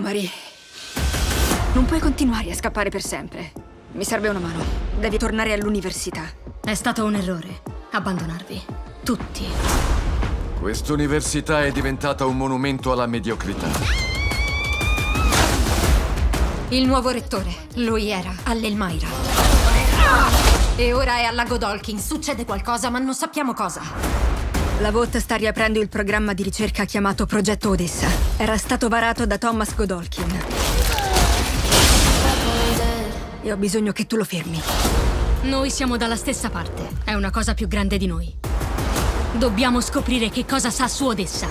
No, Marie. Non puoi continuare a scappare per sempre. Mi serve una mano. Devi tornare all'università. È stato un errore abbandonarvi. Tutti. Quest'università è diventata un monumento alla mediocrità. Il nuovo rettore. Lui era all'Elmira. E ora è alla Godolkin. Succede qualcosa, ma non sappiamo cosa. La VOT sta riaprendo il programma di ricerca chiamato Progetto Odessa. Era stato varato da Thomas Godolkin. E ho bisogno che tu lo fermi. Noi siamo dalla stessa parte. È una cosa più grande di noi. Dobbiamo scoprire che cosa sa su Odessa.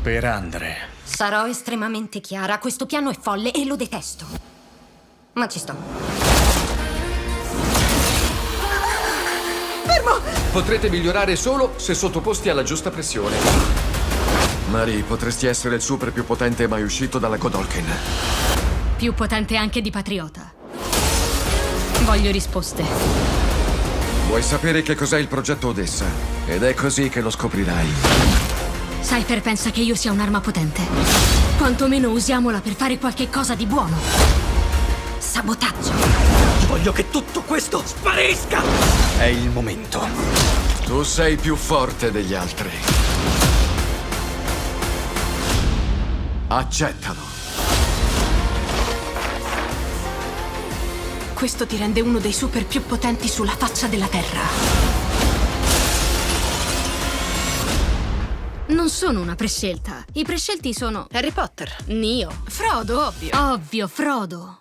Per Andre. Sarò estremamente chiara. Questo piano è folle e lo detesto. Ma ci sto. Potrete migliorare solo se sottoposti alla giusta pressione. Marie, potresti essere il super più potente mai uscito dalla Godolkin. Più potente anche di Patriota. Voglio risposte. Vuoi sapere che cos'è il progetto Odessa? Ed è così che lo scoprirai. Cypher pensa che io sia un'arma potente. Quantomeno usiamola per fare qualche cosa di buono. Sabotaggio. Voglio che tutto questo sparisca! È il momento. Tu sei più forte degli altri. Accettalo. Questo ti rende uno dei super più potenti sulla faccia della Terra. Non sono una prescelta. I prescelti sono Harry Potter. Neo. Frodo, ovvio. Ovvio, Frodo.